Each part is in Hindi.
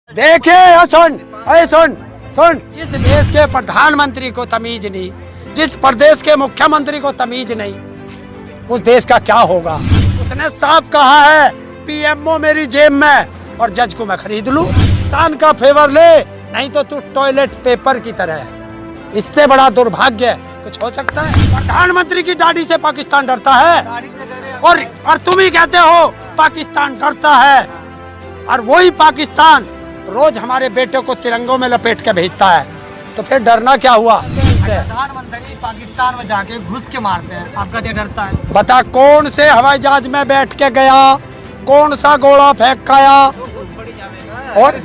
देखिए सुन, अरे सुन सुन, जिस देश के प्रधानमंत्री को तमीज नहीं, जिस प्रदेश के मुख्यमंत्री को तमीज नहीं, उस देश का क्या होगा। उसने साफ कहा है पीएमओ मेरी जेब में और जज को मैं खरीद लूं। किसान का फेवर ले, नहीं तो तू टॉयलेट पेपर की तरह है। इससे बड़ा दुर्भाग्य कुछ हो सकता है। प्रधानमंत्री की दाढ़ी से पाकिस्तान डरता है और तुम ही कहते हो पाकिस्तान डरता है, और वही पाकिस्तान रोज हमारे बेटे को तिरंगों में लपेट के भेजता है, तो फिर डरना क्या हुआ। प्रधानमंत्री पाकिस्तान में जाके घुस के मारते हैं, आपका क्या डरता है। बता कौन से हवाई जहाज में बैठ के गया, कौन सा गोला फेंक आया, और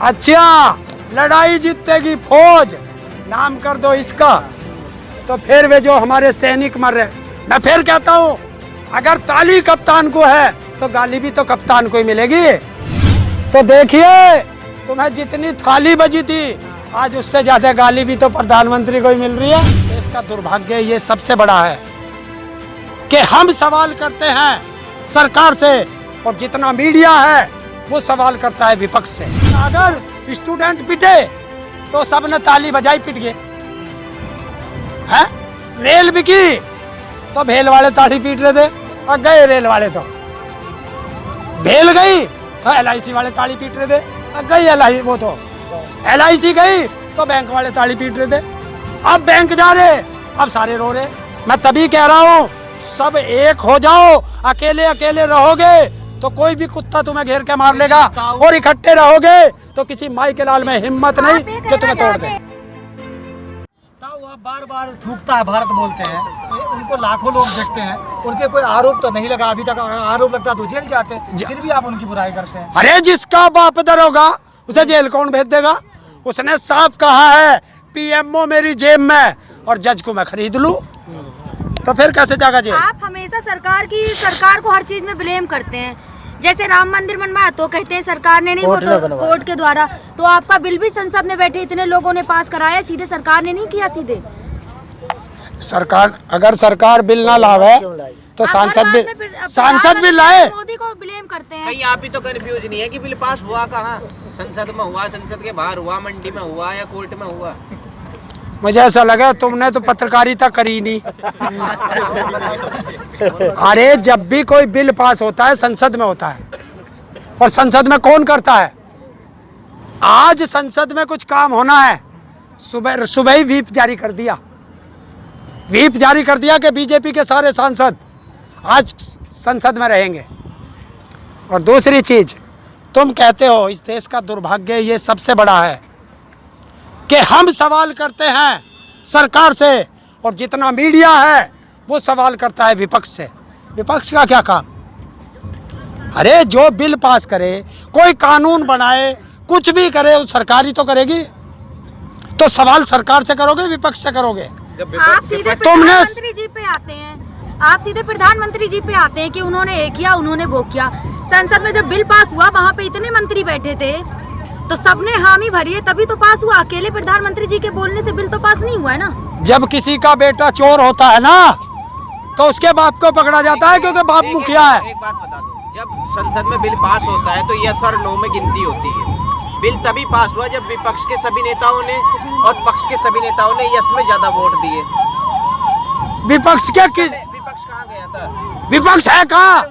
अच्छा लड़ाई जीतेगी फौज, नाम कर दो इसका। तो फिर वे जो हमारे सैनिक मर रहे, मैं फिर कहता हूँ अगर ताली कप्तान को है तो गाली भी तो कप्तान को ही मिलेगी। तो देखिए तुम्हें जितनी थाली बजी थी, आज उससे ज्यादा गाली भी तो प्रधानमंत्री को ही मिल रही है। इसका दुर्भाग्य ये सबसे बड़ा है कि हम सवाल करते हैं सरकार से, और जितना मीडिया है वो सवाल करता है विपक्ष से। अगर स्टूडेंट पिटे तो सबने ताली बजाई, पिट गए हैं। रेल बिकी तो भेल वाले ताली पीट रहे थे, और गए रेल वाले तो। भेल गई तो LIC वाले ताली पीट रहे थे, और गई वो तो LIC गई तो बैंक वाले ताली पीट रहे थे। अब बैंक जा रहे, अब सारे रो रहे। मैं तभी कह रहा हूँ सब एक हो जाओ। अकेले अकेले रहोगे तो कोई भी कुत्ता तुम्हें घेर के मार लेगा, और इकट्ठे रहोगे तो किसी माई के लाल में हिम्मत नहीं जो तुम्हें तोड़ दे। बार बार थूकता है भारत बोलते हैं, उनको लाखों लोग देखते हैं, उनके कोई आरोप तो नहीं लगा अभी तक। आरोप लगता तो जेल जाते, फिर भी आप उनकी बुराई करते हैं। अरे जिसका बाप दरोगा उसे जेल कौन भेज देगा। उसने साफ कहा है पीएमओ मेरी जेब में और जज को मैं खरीद लूं, तो फिर कैसे जाएगा जेल। आप हमेशा सरकार को हर चीज में ब्लेम करते हैं। जैसे राम मंदिर बनवाया तो कहते हैं सरकार ने नहीं, वो तो कोर्ट के द्वारा। तो आपका बिल भी संसद में बैठे इतने लोगों ने पास कराया, सीधे सरकार ने नहीं किया। सीधे सरकार, अगर सरकार बिल ना लावे तो सांसद भी लाए। मोदी को ब्लेम करते हैं। कहीं आप ही तो कंफ्यूज नहीं है कि बिल पास हुआ कहाँ, संसद में हुआ, संसद के बाहर हुआ, मंडी में हुआ या कोर्ट में हुआ। मुझे ऐसा लगा तुमने तो पत्रकारिता करी नहीं। अरे जब भी कोई बिल पास होता है संसद में होता है, और संसद में कौन करता है। आज संसद में कुछ काम होना है, सुबह ही व्हीप जारी कर दिया। व्हीप जारी कर दिया कि बीजेपी के सारे सांसद आज संसद में रहेंगे। और दूसरी चीज, तुम कहते हो इस देश का दुर्भाग्य ये सबसे बड़ा है कि हम सवाल करते हैं सरकार से, और जितना मीडिया है वो सवाल करता है विपक्ष से। विपक्ष का क्या काम। अरे जो बिल पास करे, कोई कानून बनाए, कुछ भी करे, वो सरकार ही तो करेगी। तो सवाल सरकार से करोगे विपक्ष से करोगे। आप सीधे प्रधानमंत्री जी पे आते हैं, आप सीधे प्रधानमंत्री जी पे आते हैं कि उन्होंने ये किया, उन्होंने वो किया। संसद में जब बिल पास हुआ वहाँ पे इतने मंत्री बैठे थे, तो सबने हामी भरी है तभी तो पास हुआ। अकेले प्रधानमंत्री जी के बोलने से बिल तो पास नहीं हुआ है ना। जब किसी का बेटा चोर होता है ना, तो उसके बाप को पकड़ा जाता है क्योंकि बाप मुखिया है। एक बात बता दो, जब संसद में बिल पास होता है तो यस और नो में गिनती होती है। बिल तभी पास हुआ जब विपक्ष के सभी नेताओं ने और पक्ष के सभी नेताओं ने यस में ज्यादा वोट दिए। विपक्ष क्या विपक्ष कहाँ गया था। विपक्ष है कहाँ।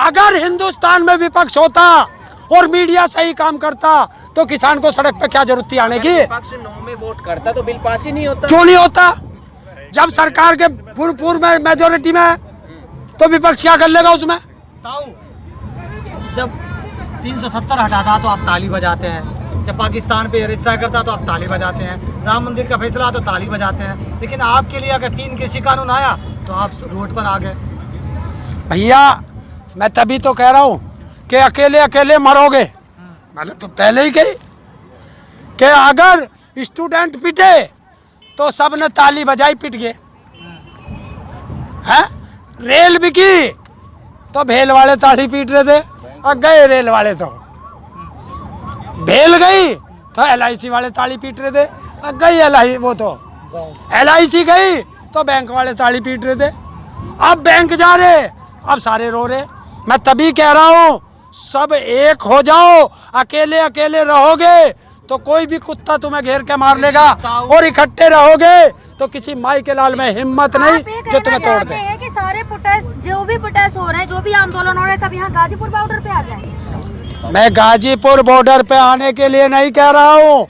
अगर हिंदुस्तान में विपक्ष होता और मीडिया सही काम करता तो किसान को सड़क पे क्या जरूरत थी आने की। विपक्ष नो में वोट करता तो बिल पास ही नहीं होता। क्यों नहीं होता। जब सरकार के पूर्ण में मेजोरिटी में है तो विपक्ष क्या कर लेगा उसमें। जब 370 हटाता तो आप ताली बजाते हैं, जब पाकिस्तान पे रिश्ता करता तो आप ताली बजाते हैं, राम मंदिर का फैसला तो ताली बजाते हैं। लेकिन आपके लिए अगर 3 कृषि कानून आया तो आप रोड पर आ गए। भैया मैं तभी तो कह रहा हूँ कि अकेले अकेले मरोगे। मैंने तो पहले ही कही कि अगर स्टूडेंट पिटे तो सबने ताली बजाई, पिट गए हैं। रेल बिकी तो भेल वाले ताली पीट रहे थे, और गए रेल वाले तो। भेल गई तो LIC वाले ताली पीट रहे थे, और गई वो तो LIC गई तो बैंक वाले ताली पीट रहे थे। अब बैंक जा रहे, अब सारे रो रहे। मैं तभी कह रहा हूँ सब एक हो जाओ, अकेले अकेले रहोगे तो कोई भी कुत्ता तुम्हें घेर के मार लेगा, और इकट्ठे रहोगे तो किसी माई के लाल में हिम्मत नहीं आप ये जो तुम्हें कहना तोड़ चाहते दे। हैं कि सारे प्रोटेस्ट जो भी प्रोटेस्ट हो रहे हैं, जो भी आंदोलन हो रहे हैं, सब यहाँ गाजीपुर बॉर्डर पे आ जाए। मैं गाजीपुर बॉर्डर पे आने के लिए नहीं कह रहा हूँ,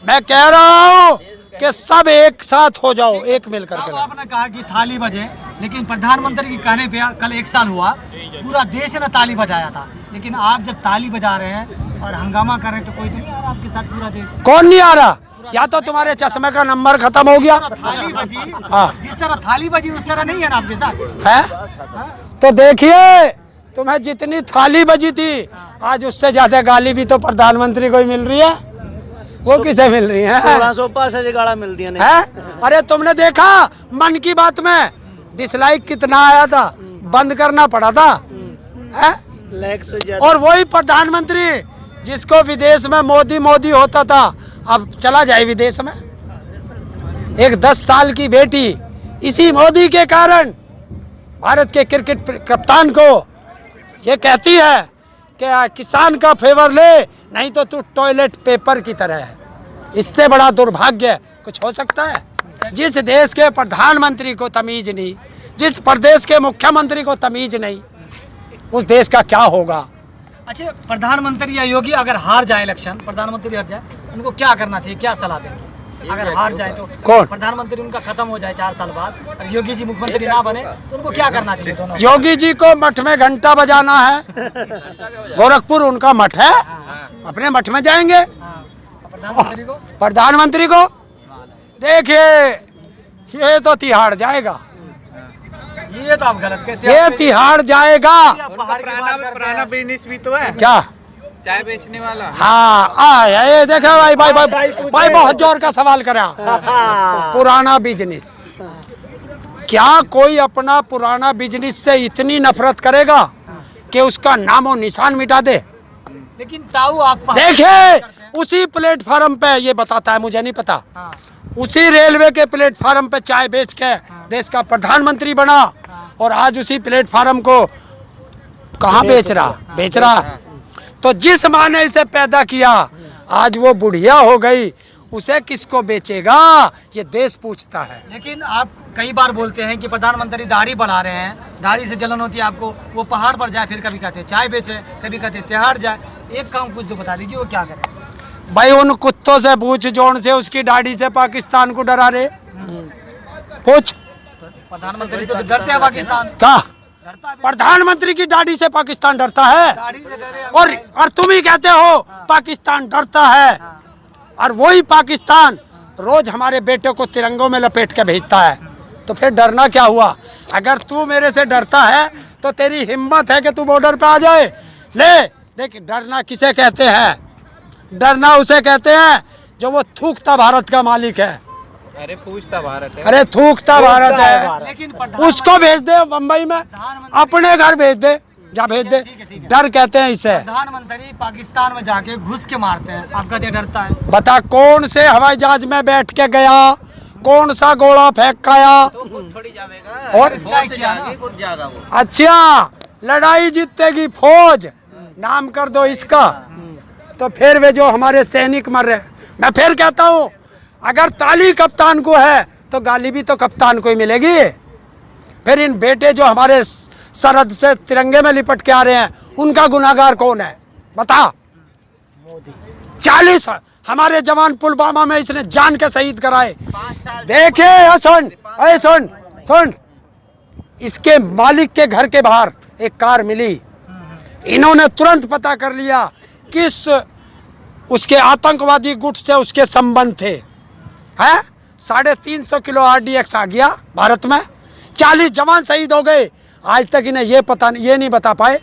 मैं कह रहा हूँ कि सब एक साथ हो जाओ, एक मिल करके अब लड़ो। आपने कहा कि थाली बजे, लेकिन प्रधानमंत्री के कहने पे कल 1 साल हुआ, पूरा देश ने ताली बजाया था, लेकिन आप जब ताली बजा रहे हैं और हंगामा कर रहे हैं तो कोई तो नहीं आ रहा आपके साथ, पूरा देश। कौन नहीं आ रहा? या तो तुम्हारे चश्मे का नंबर खत्म हो गया थाली बजी, हाँ। जिस तरह थाली बजी उस तरह नहीं है ना आपके साथ है। तो देखिए, तुम्हें जितनी थाली बजी थी, आज उससे ज्यादा गाली भी तो प्रधानमंत्री को ही मिल रही है। वो किसे मिल रही है? 1605 से गाड़ा मिलती है। अरे तुमने देखा मन की बात में डिसलाइक कितना आया था, बंद करना पड़ा था, है? लाख से ज्यादा। और वही प्रधानमंत्री जिसको विदेश में मोदी मोदी होता था, अब चला जाए विदेश में। एक 10 साल की बेटी इसी मोदी के कारण भारत के क्रिकेट कप्तान को ये कहती है कि किसान का फेवर ले, नहीं तो तू टॉयलेट पेपर की तरह है। इससे बड़ा दुर्भाग्य कुछ हो सकता है? जिस देश के प्रधानमंत्री को तमीज नहीं, जिस प्रदेश के मुख्यमंत्री को तमीज नहीं, उस देश का क्या होगा? अच्छा, प्रधानमंत्री या योगी अगर हार जाए इलेक्शन, प्रधानमंत्री हार जाए, उनको क्या करना चाहिए, क्या सलाह देंगे? अगर हार जाए तो कौन? प्रधानमंत्री उनका खत्म हो जाए 4 साल बाद, और योगी जी मुख्यमंत्री ना बने तो उनको क्या करना चाहिए? दोनों योगी जी को मठ में घंटा बजाना है। गोरखपुर उनका मठ है, अपने मठ में जाएंगे। हाँ, प्रधानमंत्री को प्रधानमंत्री को देखिए, ये तो तिहाड़ जाएगा, ये तो आप गलत कहते हैं। ये तिहाड़ जाएगा। आप पहाड़ की बात करते हैं। बिजनेस भी तो है, क्या? चाय बेचने वाला। हाँ, ये देखो भाई भाई भाई भाई बहुत जोर का सवाल करा। पुराना बिजनेस, क्या कोई अपना पुराना बिजनेस से इतनी नफरत करेगा कि उसका नामो निशान मिटा दे? लेकिन ताऊ आप देखिए, उसी प्लेटफार्म पे, ये बताता है, मुझे नहीं पता, हाँ, उसी रेलवे के प्लेटफार्म पे चाय बेच के देश का प्रधानमंत्री बना, और आज उसी प्लेटफार्म को कहाँ बेच रहा? तो जिस माँ ने इसे पैदा किया, आज वो बुढ़िया हो गई, उसे किसको बेचेगा? ये देश पूछता है। लेकिन आप कई बार बोलते हैं कि प्रधानमंत्री दाढ़ी बढ़ा रहे हैं, दाढ़ी से जलन होती है आपको, वो पहाड़ पर जाए, फिर कभी कहते हैं चाय बेचे, कभी कहते हैं तिहाड़ जाए। एक काम कुछ तो बता दीजिए, वो क्या करे? भाई उन कुत्तों से पूछ जोन से उसकी दाढ़ी से पाकिस्तान को डरा रहे, पूछ। प्रधानमंत्री से तो डरते हैं पाकिस्तान, क्या डरता है प्रधानमंत्री की दाढ़ी से पाकिस्तान डरता है? दाढ़ी से डरे। और तुम ही कहते हो पाकिस्तान डरता है, और वही पाकिस्तान रोज हमारे बेटे को तिरंगों में लपेट के भेजता है। तो फिर डरना क्या हुआ? अगर तू मेरे से डरता है तो तेरी हिम्मत है कि तू बॉर्डर पे आ जाए। ले देख, डरना किसे कहते हैं? डरना उसे कहते हैं जो वो थूकता भारत का मालिक है। अरे पूछता भारत है। अरे थूकता भारत है, लेकिन उसको भेज दे मुंबई में, अपने घर भेज दे, जा भेज दे। डर कहते हैं इसे। प्रधानमंत्री पाकिस्तान में जाके घुस के मारते हैं, आप कहते हैं डरता है? बता, कौन से हवाई जहाज में बैठ के गया, कौन सा गोला फेंक के आया? तो खुद थोड़ी जाएगा, और फौज से जाके खुद जाएगा वो। अच्छा, लड़ाई जीतेगी फौज, नाम कर दो इसका। तो फिर वे जो हमारे सैनिक मर रहे, मैं फिर कहता हूँ, अगर ताली कप्तान को है तो गाली भी तो कप्तान को ही मिलेगी। फिर इन बेटे जो हमारे सरहद से तिरंगे में लिपट के आ रहे हैं, उनका गुनाहगार कौन है? बता। 40 हमारे जवान पुलवामा में इसने जान के शहीद कराए। देखिए, सुन, इसके मालिक के घर के बाहर एक कार मिली, इन्होंने तुरंत पता कर लिया किस उसके आतंकवादी गुट से उसके संबंध थे, है? 350 किलो RDX आ गया भारत में, 40 जवान शहीद हो गए। आज तक इन्हें ये नहीं बता पाए